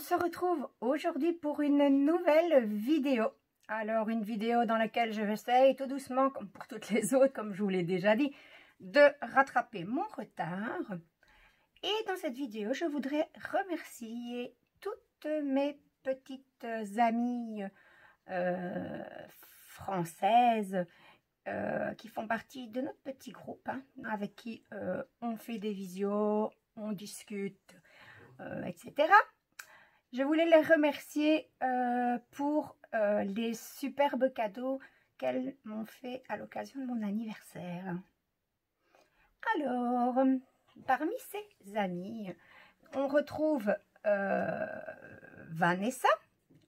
se retrouve aujourd'hui pour une nouvelle vidéo. Alors une vidéo dans laquelle je vais essayer tout doucement, comme pour toutes les autres, comme je vous l'ai déjà dit, de rattraper mon retard. Et dans cette vidéo, je voudrais remercier toutes mes petites amies françaises qui font partie de notre petit groupe, hein, avec qui on fait des visios, on discute, etc. Je voulais les remercier pour les superbes cadeaux qu'elles m'ont fait à l'occasion de mon anniversaire. Alors, parmi ces amies, on retrouve Vanessa.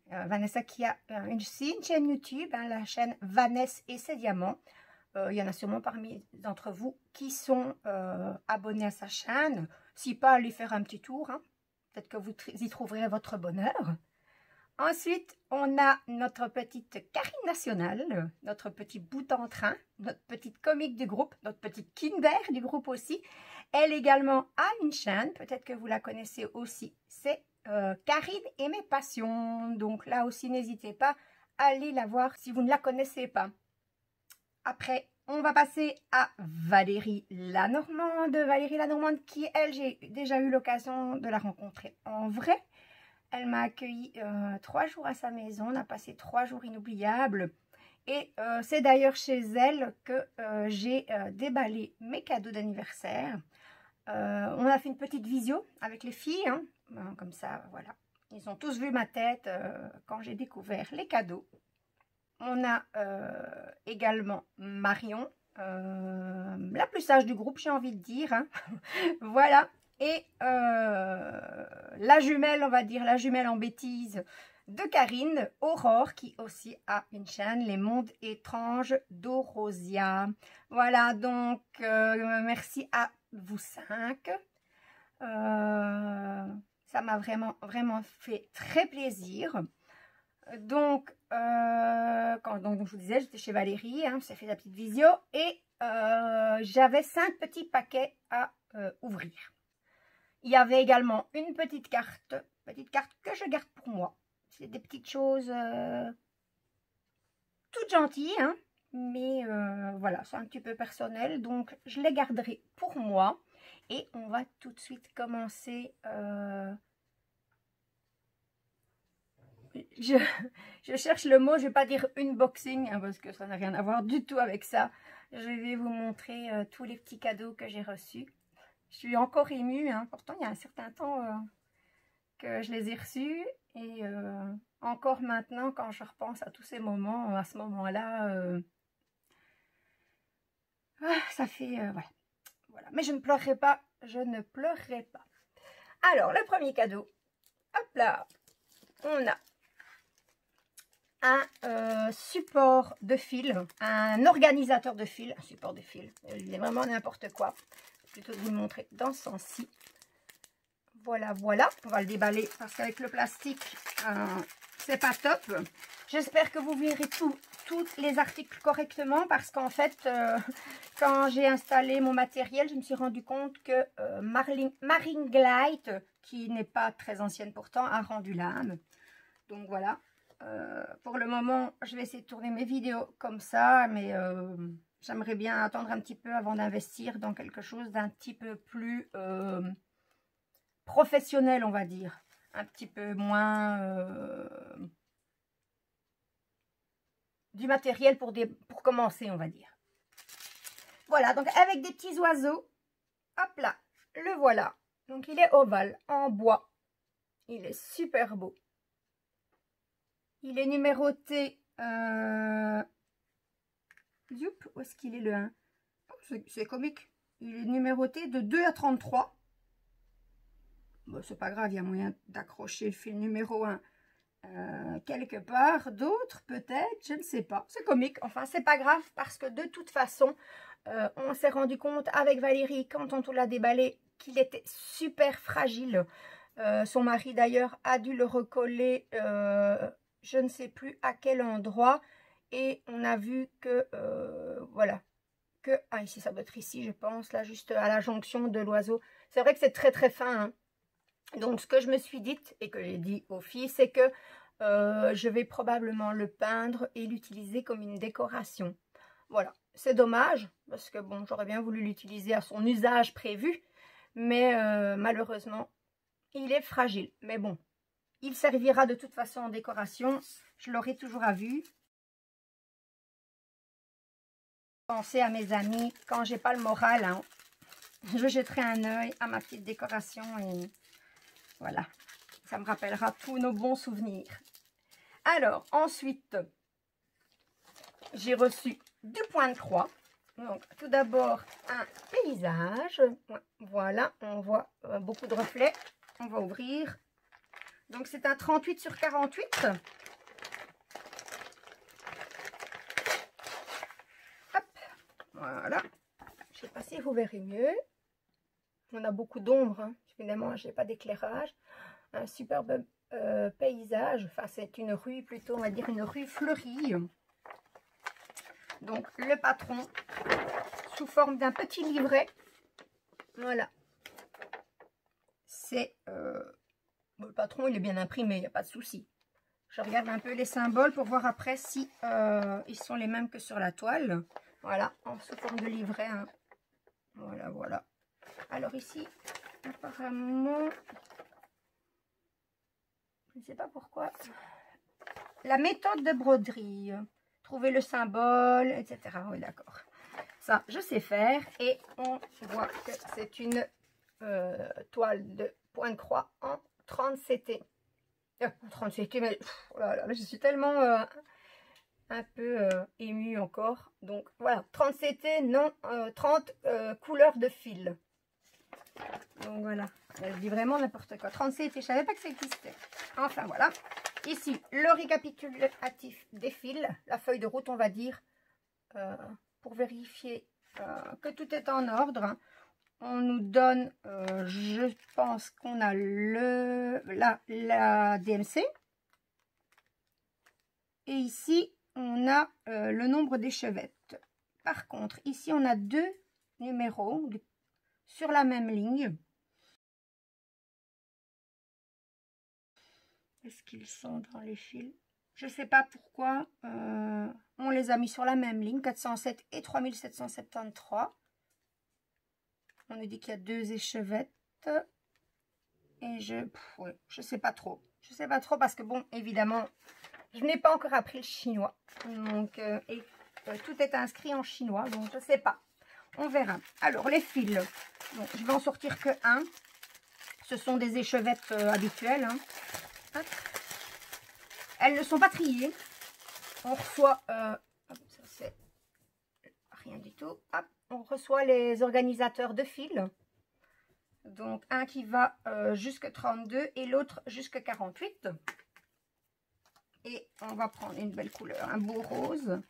Vanessa qui a une chaîne YouTube, hein, la chaîne Vanessa et ses diamants. Il y en a sûrement parmi d'entre vous qui sont abonnés à sa chaîne. Si pas, allez faire un petit tour, hein. Peut-être que vous y trouverez votre bonheur. Ensuite, on a notre petite Karine Nationale, notre petit bout en train, notre petite comique du groupe, notre petite Kinder du groupe aussi. Elle également a une chaîne, peut-être que vous la connaissez aussi, c'est Karine et mes passions. Donc là aussi, n'hésitez pas à aller la voir si vous ne la connaissez pas. Après, on va passer à Valérie Lanormande. Valérie Lanormande qui, elle, j'ai déjà eu l'occasion de la rencontrer en vrai. Elle m'a accueilli 3 jours à sa maison. On a passé 3 jours inoubliables. Et c'est d'ailleurs chez elle que j'ai déballé mes cadeaux d'anniversaire. On a fait une petite visio avec les filles. Hein. Comme ça, voilà. Ils ont tous vu ma tête quand j'ai découvert les cadeaux. On a également Marion, la plus sage du groupe, j'ai envie de dire. Hein. Voilà. Et la jumelle, on va dire, la jumelle en bêtise de Karine, Aurore, qui aussi a une chaîne, Les Mondes Étranges d'Orosia. Voilà, donc merci à vous 5. Ça m'a vraiment fait très plaisir. Donc, donc je vous disais, j'étais chez Valérie, hein, j'ai fait la petite visio et j'avais 5 petits paquets à ouvrir. Il y avait également une petite carte que je garde pour moi. C'est des petites choses toutes gentilles, hein, mais voilà, c'est un petit peu personnel, donc je les garderai pour moi. Et on va tout de suite commencer. Je cherche le mot, je ne vais pas dire unboxing, hein, parce que ça n'a rien à voir du tout avec ça. Je vais vous montrer tous les petits cadeaux que j'ai reçus. Je suis encore émue, hein. Pourtant il y a un certain temps que je les ai reçus. Et encore maintenant, quand je repense à tous ces moments, à ce moment-là, ça fait... voilà. Mais je ne pleurerai pas, je ne pleurerai pas. Alors, le premier cadeau, hop là, on a un support de fil, un organisateur de fil, un support de fil, il est vraiment n'importe quoi. Plutôt de vous le montrer dans ce sens-ci. Voilà, voilà, on va le déballer parce qu'avec le plastique, c'est pas top. J'espère que vous verrez tous les articles correctement parce qu'en fait, quand j'ai installé mon matériel, je me suis rendu compte que Marine Glide, qui n'est pas très ancienne pourtant, a rendu l'âme. Donc voilà. Pour le moment, je vais essayer de tourner mes vidéos comme ça, mais j'aimerais bien attendre un petit peu avant d'investir dans quelque chose d'un petit peu plus professionnel, on va dire. Un petit peu moins du matériel pour commencer, on va dire. Voilà, donc avec des petits oiseaux, hop là, le voilà. Donc il est ovale, en bois. Il est super beau. Il est numéroté... Youp, où est-ce qu'il est le 1? C'est comique. Il est numéroté de 2 à 33. Bon, c'est pas grave, il y a moyen d'accrocher le fil numéro 1 quelque part. D'autres, peut-être, je ne sais pas. C'est comique. Enfin, c'est pas grave parce que de toute façon, on s'est rendu compte avec Valérie, quand on l'a déballé, qu'il était super fragile. Son mari, d'ailleurs, a dû le recoller... je ne sais plus à quel endroit, et on a vu que, voilà, que, ah ici ça doit être ici je pense, là juste à la jonction de l'oiseau, c'est vrai que c'est très très fin, hein. Donc, ce que je me suis dit et que j'ai dit aux filles, c'est que je vais probablement le peindre et l'utiliser comme une décoration. Voilà, c'est dommage parce que bon, j'aurais bien voulu l'utiliser à son usage prévu, mais malheureusement, il est fragile. Mais bon, il servira de toute façon en décoration. Je l'aurai toujours à vue. Pensez à mes amis, quand j'ai pas le moral, hein, je jetterai un œil à ma petite décoration et voilà, ça me rappellera tous nos bons souvenirs. Alors, ensuite, j'ai reçu du point de croix. Donc, tout d'abord, un paysage. Voilà, on voit beaucoup de reflets. On va ouvrir. Donc, c'est un 38 sur 48. Hop, voilà. Je ne sais pas si vous verrez mieux. On a beaucoup d'ombre, hein. Évidemment, je n'ai pas d'éclairage. Un superbe paysage. Enfin, c'est une rue plutôt, on va dire une rue fleurie. Donc, le patron sous forme d'un petit livret. Voilà. C'est... le patron, il est bien imprimé, il n'y a pas de souci. Je regarde un peu les symboles pour voir après si ils sont les mêmes que sur la toile. Voilà, sous forme de livret. Hein. Voilà, voilà. Alors ici, apparemment, je ne sais pas pourquoi, la méthode de broderie. Trouver le symbole, etc. Oui, d'accord. Ça, je sais faire. Et on voit que c'est une toile de point de croix en 30 CT. 30 CT, mais oh là là, je suis tellement un peu émue encore. Donc voilà, 30 CT, non, 30 couleurs de fil. Donc voilà, je dis vraiment n'importe quoi. 30 CT, je ne savais pas que ça existait. Enfin voilà. Ici, le récapitulatif des fils, la feuille de route, on va dire, pour vérifier que tout est en ordre. On nous donne, je pense qu'on a la DMC. Et ici, on a le nombre d'échevettes. Par contre, ici, on a deux numéros sur la même ligne. Est-ce qu'ils sont dans les fils? Je ne sais pas pourquoi. On les a mis sur la même ligne, 407 et 3773. On nous dit qu'il y a deux échevettes. Et je sais pas trop. Je sais pas trop parce que bon, évidemment, je n'ai pas encore appris le chinois. Donc, tout est inscrit en chinois. Donc, je sais pas. On verra. Alors, les fils. Bon, je vais en sortir que un. Ce sont des échevettes habituelles. Hein. Elles ne sont pas triées. On reçoit... hop, ça c'est rien du tout. Hop, on reçoit les organisateurs de fils. Donc, un qui va jusqu'à 32 et l'autre jusqu'à 48. Et on va prendre une belle couleur, un beau rose.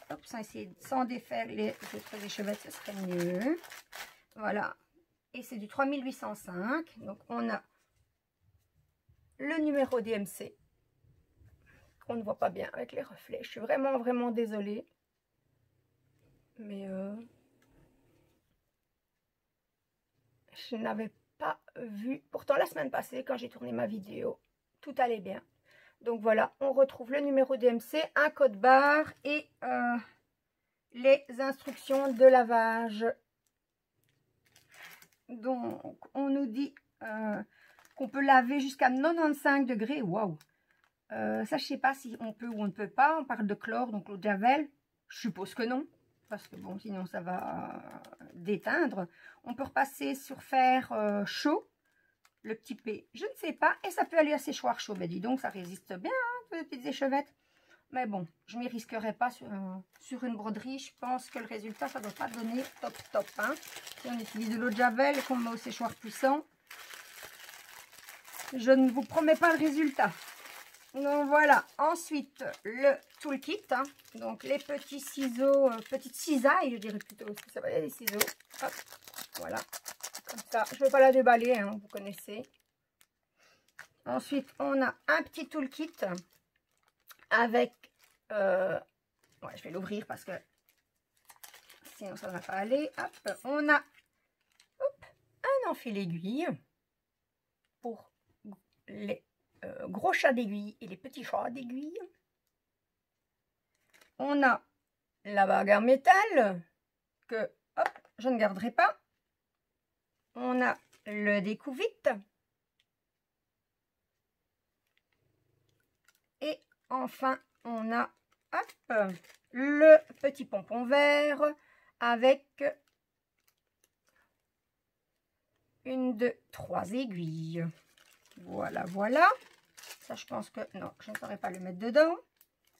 Hop, sans essayer, sans défaire les autres échevettes, ce serait mieux. Voilà. Et c'est du 3805. Donc, on a le numéro DMC. Qu'on ne voit pas bien avec les reflets. Je suis vraiment, vraiment désolée. Mais je n'avais pas vu. Pourtant, la semaine passée, quand j'ai tourné ma vidéo, tout allait bien. Donc voilà, on retrouve le numéro DMC, un code barre et les instructions de lavage. Donc, on nous dit qu'on peut laver jusqu'à 95 degrés. Waouh! Ça, je ne sais pas si on peut ou on ne peut pas. On parle de chlore, donc l'eau de javel. Je suppose que non. Parce que bon, sinon ça va déteindre. On peut repasser sur fer chaud. Le petit P, je ne sais pas. Et ça peut aller à séchoir chaud. Ben dis donc, ça résiste bien, hein, les petites échevettes. Mais bon, je ne m'y risquerai pas sur une broderie. Je pense que le résultat, ça ne doit pas donner top top. Hein. Si on utilise de l'eau de javel et qu'on met au séchoir puissant, je ne vous promets pas le résultat. Donc voilà. Ensuite, le toolkit. Hein. Donc les petits ciseaux, petites cisailles, je dirais plutôt. Parce que ça va y aller des ciseaux. Hop, voilà. Comme ça, je ne vais pas la déballer, hein, vous connaissez. Ensuite, on a un petit toolkit avec... ouais, je vais l'ouvrir parce que sinon ça ne va pas aller. Hop, on a un enfil aiguille. les gros chats d'aiguille et les petits chats d'aiguille. On a la bague en métal que hop, je ne garderai pas. On a le découvite. Et enfin, on a hop, le petit pompon vert avec une, deux, trois aiguilles. Voilà, voilà. Ça, je pense que non, je ne saurais pas le mettre dedans.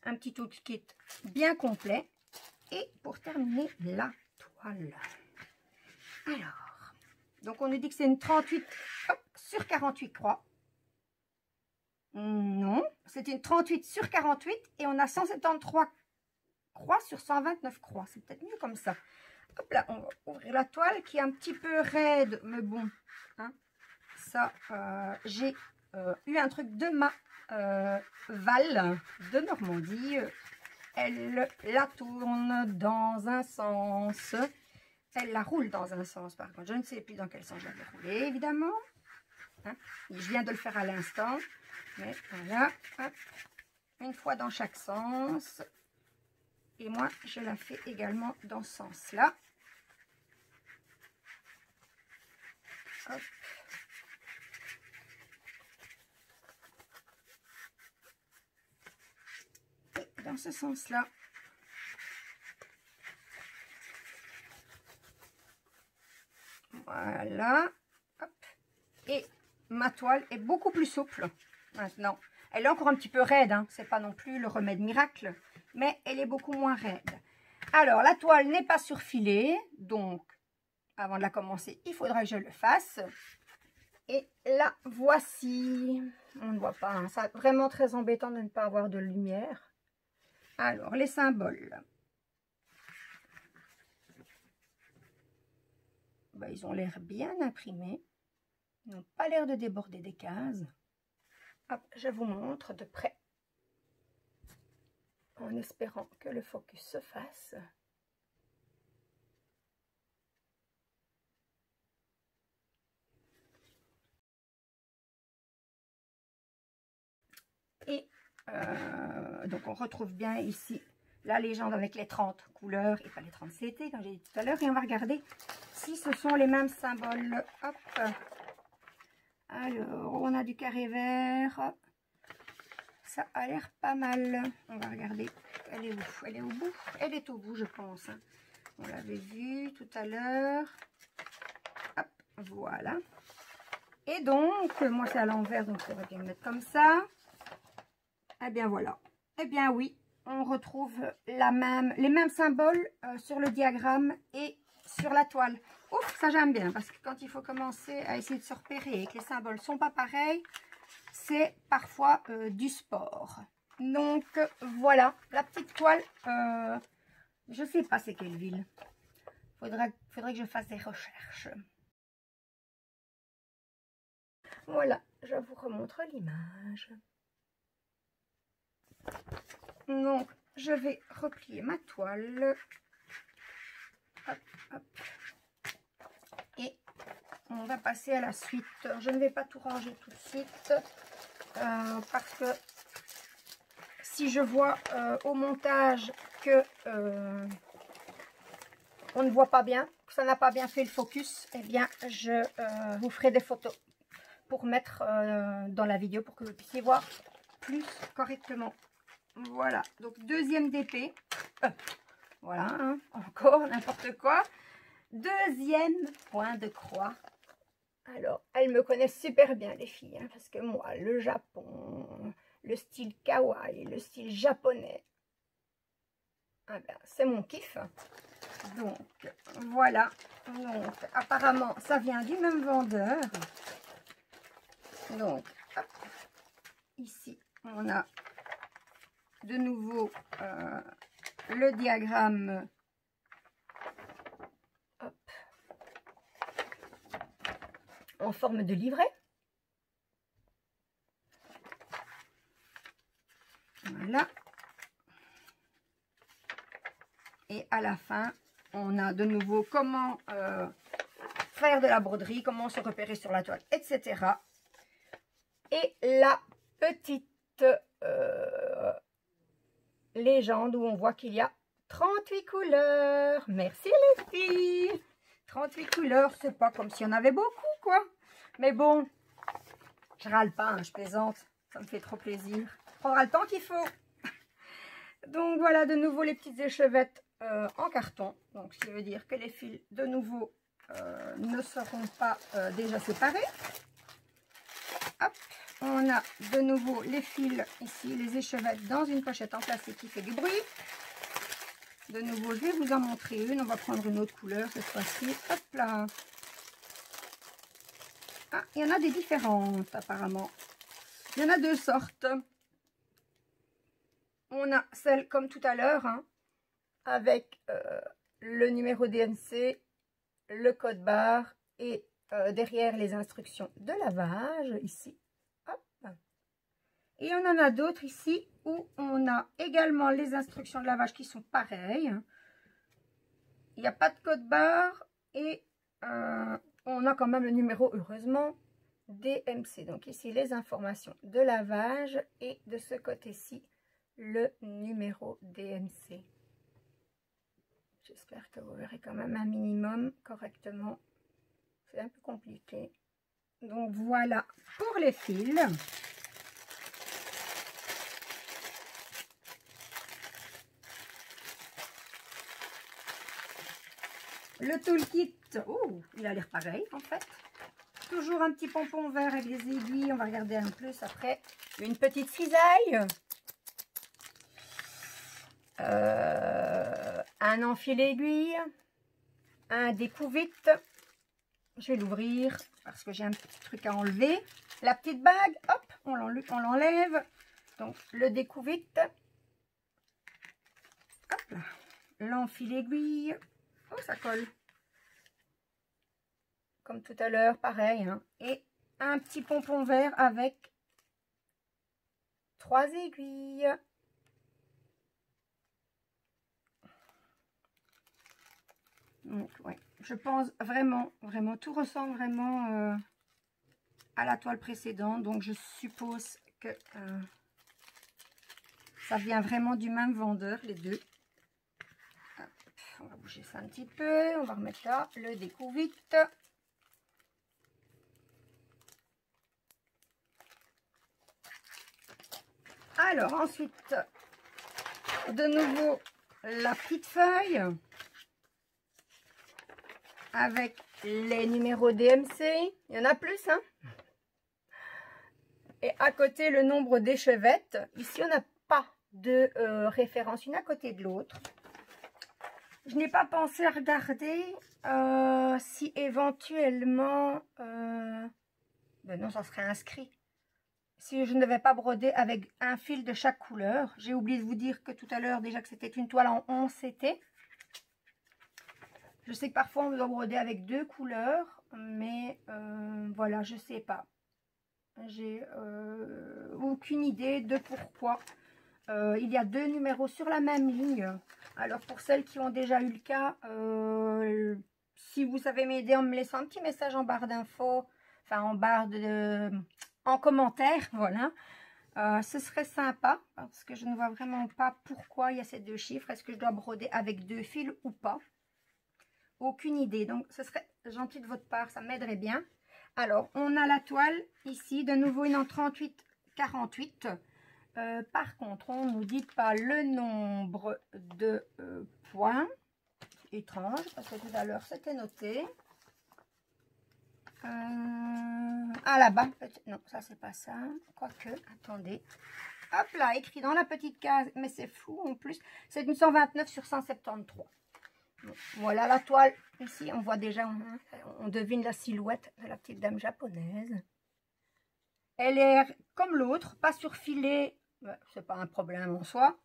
Un petit toolkit bien complet. Et pour terminer, la toile. Alors, donc on nous dit que c'est une 38 hop, sur 48 croix. Non, c'est une 38 sur 48 et on a 173 croix sur 129 croix. C'est peut-être mieux comme ça. Hop là, on va ouvrir la toile qui est un petit peu raide, mais bon, hein, ça, j'ai eu un truc de ma Val de Normandie. Elle la tourne dans un sens. Elle la roule dans un sens, par contre. Je ne sais plus dans quel sens je l'avais roulée, évidemment. Hein, je viens de le faire à l'instant. Mais voilà, hop, une fois dans chaque sens. Et moi, je la fais également dans ce sens-là. Hop. Et dans ce sens-là. Voilà. Hop. Et ma toile est beaucoup plus souple maintenant. Elle est encore un petit peu raide, hein. C'est pas non plus le remède miracle, mais elle est beaucoup moins raide. Alors, la toile n'est pas surfilée, donc avant de la commencer, il faudra que je le fasse. Et la voici. On ne voit pas, hein. C'est vraiment très embêtant de ne pas avoir de lumière. Alors, les symboles. Ben, ils ont l'air bien imprimés. Ils n'ont pas l'air de déborder des cases. Hop, je vous montre de près. En espérant que le focus se fasse. Et donc on retrouve bien ici la légende avec les 30 couleurs et pas les 30 CT comme j'ai dit tout à l'heure. Et on va regarder si ce sont les mêmes symboles. Hop. Alors on a du carré vert. Ça a l'air pas mal. On va regarder. Elle est où? Elle est au bout? Elle est au bout, je pense. On l'avait vu tout à l'heure. Hop, voilà. Et donc, moi c'est à l'envers, donc ça va bien me mettre comme ça. Eh bien voilà. Eh bien oui, on retrouve les mêmes symboles sur le diagramme et sur la toile. Ouf, ça j'aime bien, parce que quand il faut commencer à essayer de se repérer et que les symboles ne sont pas pareils, c'est parfois du sport. Donc voilà, la petite toile, je ne sais pas c'est quelle ville. Faudrait que je fasse des recherches. Voilà, je vous remontre l'image. Donc, je vais replier ma toile. Hop, hop. Et on va passer à la suite. Je ne vais pas tout ranger tout de suite. Parce que si je vois au montage que on ne voit pas bien, que ça n'a pas bien fait le focus, eh bien, je vous ferai des photos pour mettre dans la vidéo pour que vous puissiez voir plus correctement. Voilà, donc deuxième DP. Voilà, hein, encore n'importe quoi. Deuxième point de croix. Alors, elles me connaissent super bien les filles, hein, parce que moi, le Japon, le style kawaii, le style japonais, ah ben, c'est mon kiff. Donc, voilà. Donc, apparemment, ça vient du même vendeur. Donc, hop, ici, on a de nouveau le diagramme. Hop, en forme de livret. Voilà. Et à la fin, on a de nouveau comment faire de la broderie, comment se repérer sur la toile, etc. Et Et la petite légende où on voit qu'il y a 38 couleurs. Merci les filles. 38 couleurs, c'est pas comme s'il y en avait beaucoup, quoi. Mais bon, je râle pas, hein, je plaisante. Ça me fait trop plaisir. On prendra le temps qu'il faut. Donc voilà, de nouveau les petites échevettes en carton. Donc ce qui veut dire que les fils, de nouveau, ne seront pas déjà séparés. Hop, on a de nouveau les fils ici, les échevettes dans une pochette en plastique qui fait du bruit. De nouveau, je vais vous en montrer une. On va prendre une autre couleur cette fois-ci. Hop là. Ah, il y en a des différentes apparemment. Il y en a deux sortes. On a celle comme tout à l'heure, hein, avec le numéro DMC, le code barre et derrière les instructions de lavage ici. Hop. Et on en a d'autres ici où on a également les instructions de lavage qui sont pareilles. Il n'y a pas de code barre et on a quand même le numéro, heureusement, DMC. Donc ici les informations de lavage et de ce côté-ci le numéro DMC. J'espère que vous verrez quand même un minimum correctement. C'est un peu compliqué. Donc voilà pour les fils. Le toolkit, oh, il a l'air pareil en fait. Toujours un petit pompon vert avec des aiguilles. On va regarder un peu plus après. Une petite cisaille. Un enfil aiguille. Un découvite. Je vais l'ouvrir parce que j'ai un petit truc à enlever. La petite bague, hop, on l'enlève. Donc le découvite. Hop là. L'enfil aiguille. Oh, ça colle. Comme tout à l'heure, pareil. Hein. Et un petit pompon vert avec 3 aiguilles. Donc, ouais, je pense vraiment, tout ressemble vraiment à la toile précédente. Donc, je suppose que ça vient vraiment du même vendeur, les deux. Hop, on va bouger ça un petit peu. On va remettre là le découvite. Alors, ensuite, de nouveau, la petite feuille avec les numéros DMC. Il y en a plus, hein. Et à côté, le nombre d'échevettes. Ici, on n'a pas de référence une à côté de l'autre. Je n'ai pas pensé à regarder si éventuellement... ben non, ça serait inscrit. Si je ne devais pas broder avec un fil de chaque couleur. J'ai oublié de vous dire que tout à l'heure, déjà que c'était une toile en 11 CT. Je sais que parfois, on doit broder avec 2 couleurs. Mais voilà, je ne sais pas. J'ai aucune idée de pourquoi. Il y a 2 numéros sur la même ligne. Alors, pour celles qui ont déjà eu le cas, si vous savez m'aider en me laissant un petit message en barre d'infos, enfin en barre de... en commentaire, voilà. Ce serait sympa parce que je ne vois vraiment pas pourquoi il y a ces 2 chiffres. Est-ce que je dois broder avec 2 fils ou pas? Aucune idée. Donc, ce serait gentil de votre part. Ça m'aiderait bien. Alors, on a la toile ici. De nouveau, une en 38-48. Par contre, on ne nous dit pas le nombre de points. Étrange, parce que tout à l'heure, c'était noté. Ah, là-bas. Non, ça, c'est pas ça. Quoique, attendez. Hop là, écrit dans la petite case. Mais c'est fou, en plus. C'est une 129 sur 173. Bon, voilà la toile. Ici, on voit déjà, on devine la silhouette de la petite dame japonaise. Elle est comme l'autre, pas surfilée. C'est pas un problème en soi.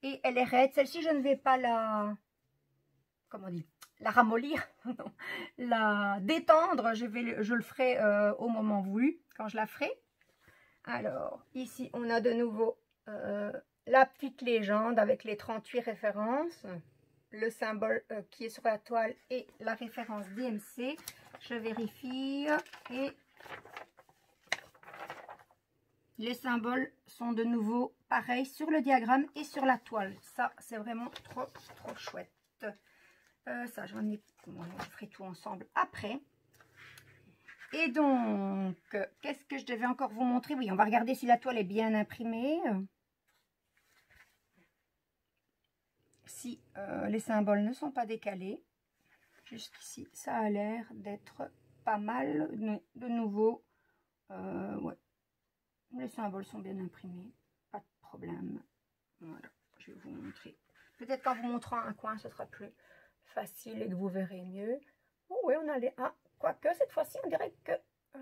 Et elle est raide. Celle-ci, je ne vais pas la... Comment on dit? La ramollir. La détendre. Je le ferai au moment voulu, quand je la ferai. Alors, ici, on a de nouveau la petite légende avec les 38 références. Le symbole qui est sur la toile et la référence DMC. Je vérifie et Les symboles sont de nouveau pareils sur le diagramme et sur la toile. Ça, c'est vraiment trop, trop chouette. Ça, j'en ai... Bon, on ferait tout ensemble après. Et donc, qu'est-ce que je devais encore vous montrer? Oui, on va regarder si la toile est bien imprimée. Si les symboles ne sont pas décalés. Jusqu'ici, ça a l'air d'être pas mal. De nouveau, ouais. Les symboles sont bien imprimés. Pas de problème. Voilà, je vais vous montrer. Peut-être qu'en vous montrant un coin, ce sera plus facile et que vous verrez mieux. Oh oui, on a les... Ah, quoique cette fois-ci, on dirait que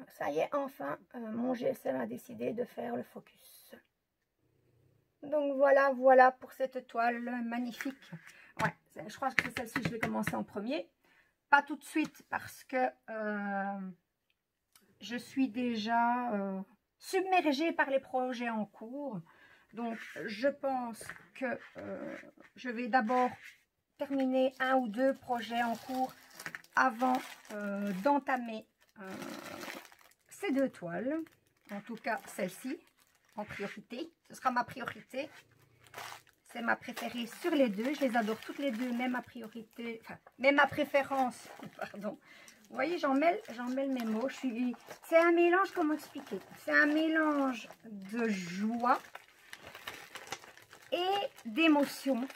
ça y est, enfin, mon GSM a décidé de faire le focus. Donc voilà, voilà pour cette toile magnifique. Ouais, je crois que c'est celle-ci, je vais commencer en premier. Pas tout de suite parce que je suis déjà submergée par les projets en cours. Donc, je pense que je vais d'abord terminer un ou deux projets en cours avant d'entamer ces deux toiles. En tout cas, celle-ci, en priorité. Ce sera ma priorité. C'est ma préférée sur les deux. Je les adore toutes les deux, même ma priorité, enfin, même ma préférence, pardon. Vous voyez, j'en mêle mes mots. C'est un mélange, comment expliquer? C'est un mélange de joie et d'émotion.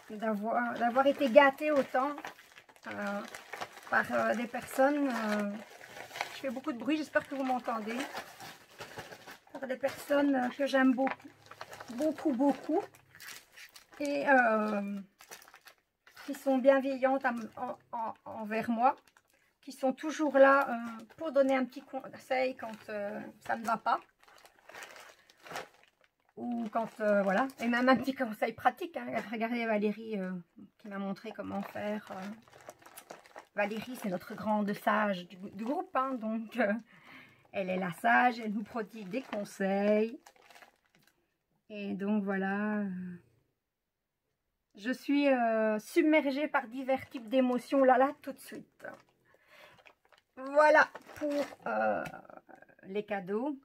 D'avoir été gâtée autant par des personnes. Je fais beaucoup de bruit, j'espère que vous m'entendez. Par des personnes que j'aime beaucoup, beaucoup, beaucoup. Et qui sont bienveillantes envers moi. Qui sont toujours là pour donner un petit conseil quand ça ne va pas. Ou quand, voilà, et même un petit conseil pratique. Hein. Regardez Valérie qui m'a montré comment faire. Valérie, c'est notre grande sage du groupe, hein, donc elle est la sage, elle nous prodigue des conseils. Et donc voilà, je suis submergée par divers types d'émotions, là, tout de suite. Voilà pour les cadeaux.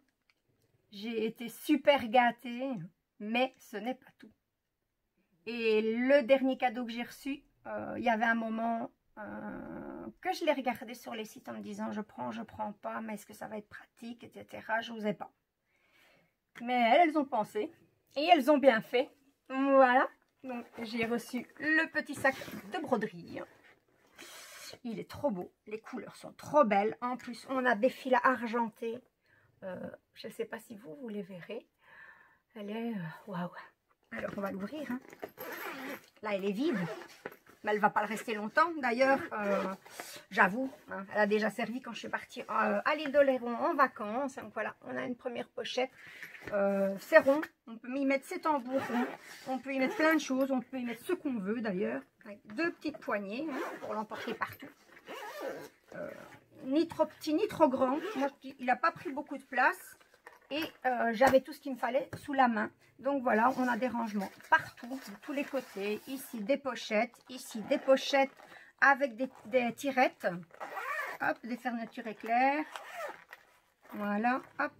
J'ai été super gâtée, mais ce n'est pas tout. Et le dernier cadeau que j'ai reçu, il y avait un moment que je l'ai regardé sur les sites en me disant je prends pas, mais est-ce que ça va être pratique, etc. Je n'osais pas. Mais elles ont pensé et elles ont bien fait. Voilà, donc j'ai reçu le petit sac de broderie. Il est trop beau, les couleurs sont trop belles. En plus, on a des fils argentés. Je ne sais pas si vous les verrez. Elle est waouh. Alors, on va l'ouvrir. Hein. Là, elle est vide. Mais elle ne va pas le rester longtemps. D'ailleurs, j'avoue, hein, elle a déjà servi quand je suis partie à l'île d'Oléron en vacances. Donc voilà, on a une première pochette. C'est rond. On peut y mettre ses tambours ronds. On peut y mettre plein de choses. On peut y mettre ce qu'on veut d'ailleurs. Avec deux petites poignées hein, pour l'emporter partout. Ni trop petit, ni trop grand. Moi, il n'a pas pris beaucoup de place. Et j'avais tout ce qu'il me fallait sous la main. Donc voilà, on a des rangements partout, de tous les côtés. Ici, des pochettes. Ici, des pochettes avec des tirettes. Hop, des fermetures éclairs. Voilà, hop.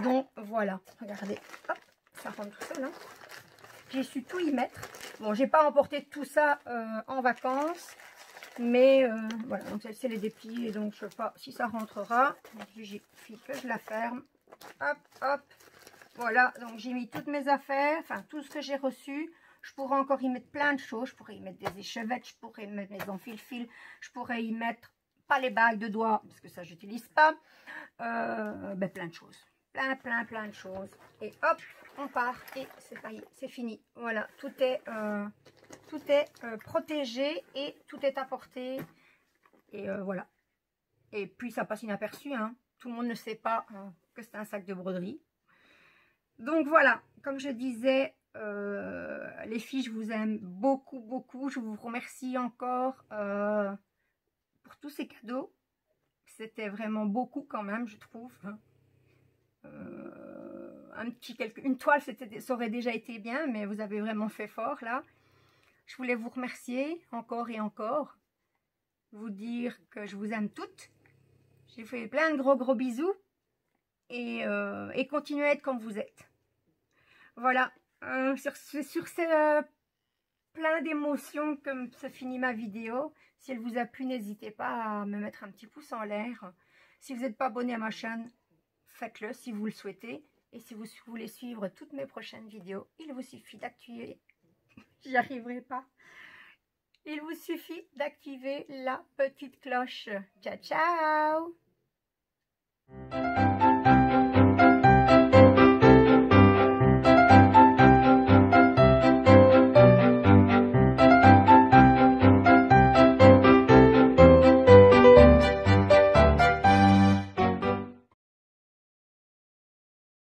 Donc voilà, regardez. Hop, ça rentre tout seul. Hein. J'ai su tout y mettre. Bon, j'ai pas emporté tout ça en vacances. Mais voilà, donc celle-ci elle est dépliée, donc je ne sais pas si ça rentrera. Il suffit que je la ferme. Hop, hop. Voilà, donc j'ai mis toutes mes affaires, enfin tout ce que j'ai reçu. Je pourrais encore y mettre plein de choses. Je pourrais y mettre des échevettes, je pourrais y mettre mes enfile-fil, je pourrais y mettre, pas les bagues de doigts, parce que ça j'utilise pas. Ben, plein de choses. Plein de choses. Et hop, on part et c'est fini. Voilà, tout est protégé et tout est apporté. Et voilà. Et puis ça passe inaperçu. Hein. Tout le monde ne sait pas que c'est un sac de broderie. Donc voilà, comme je disais, les filles, je vous aime beaucoup, beaucoup. Je vous remercie encore pour tous ces cadeaux. C'était vraiment beaucoup quand même, je trouve. Une toile, ça aurait déjà été bien, mais vous avez vraiment fait fort là. Je voulais vous remercier encore et encore. Vous dire que je vous aime toutes. Je vous fais plein de gros bisous et continuez à être comme vous êtes. Voilà, sur ce plein d'émotions comme se finit ma vidéo. Si elle vous a plu, n'hésitez pas à me mettre un petit pouce en l'air. Si vous n'êtes pas abonné à ma chaîne, faites-le si vous le souhaitez. Et si vous voulez suivre toutes mes prochaines vidéos, il vous suffit d'activer... J'y arriverai pas. Il vous suffit d'activer la petite cloche. Ciao, ciao!